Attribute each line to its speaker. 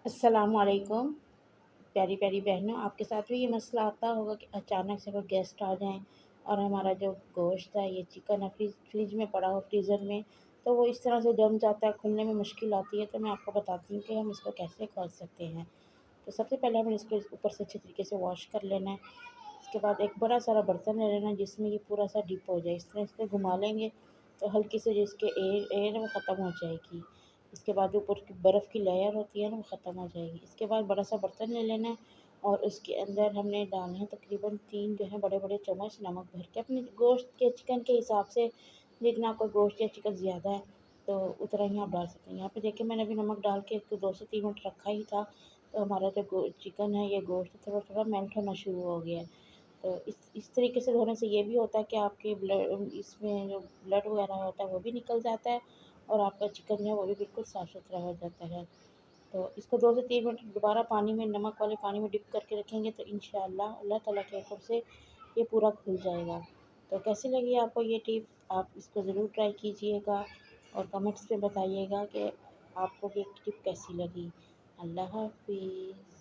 Speaker 1: السلام علیکم پیاری پیاری بہنوں، آپ کے ساتھ بھی یہ مسئلہ آتا ہوگا کہ اچانک سے کوئی گیسٹ آ جائیں اور ہمارا جو گوشت ہے یہ چکن ہے فریج میں پڑا ہو فریزر میں، تو وہ اس طرح سے جم جاتا ہے، کھلنے میں مشکل آتی ہے۔ تو میں آپ کو بتاتی ہوں کہ ہم اس کو کیسے کھول سکتے ہیں۔ تو سب سے پہلے ہمیں اس کو اوپر سے اچھے طریقے سے واش کر لینا ہے۔ اس کے بعد ایک بڑا سارا برتن لے لینا ہے جس میں یہ پورا سا ڈپ ہو جائے، اس طرح اس کو گھما لیں گے تو ہلکی سے جو اس کے ایئر ہے وہ ختم ہو جائے گی۔ اس کے بعد اوپر کی برف کی لیئر ہوتی ہے نا وہ ختم ہو جائے گی۔ اس کے بعد بڑا سا برتن لے لینا ہے اور اس کے اندر ہم نے ڈالنا ہے تقریباً 3 جو ہے بڑے بڑے چمچ نمک بھر کے، اپنے گوشت کے چکن کے حساب سے جتنا کوئی گوشت یا چکن زیادہ ہے تو اتنا ہی آپ ڈال سکتے ہیں۔ یہاں پہ دیکھیں میں نے ابھی نمک ڈال کے 2 سے 3 منٹ رکھا ہی تھا، تو ہمارا جو چکن ہے یا گوشت تھوڑا تھوڑا میلٹ ہونا شروع ہو گیا ہے۔ تو اس طریقے سے دھونے سے یہ بھی ہوتا ہے کہ آپ کے اس میں جو بلڈ وغیرہ ہوتا ہے وہ بھی نکل جاتا ہے اور آپ کا چکن جو ہے وہ بھی بالکل صاف ستھرا ہو جاتا ہے۔ تو اس کو 2 سے 3 منٹ دوبارہ پانی میں، نمک والے پانی میں ڈپ کر کے رکھیں گے تو انشاءاللہ اللہ تعالیٰ کے حکم سے یہ پورا کھل جائے گا۔ تو کیسی لگی آپ کو یہ ٹپ؟ آپ اس کو ضرور ٹرائی کیجئے گا اور کمنٹس میں بتائیے گا کہ آپ کو یہ ٹپ کیسی لگی۔ اللہ حافظ۔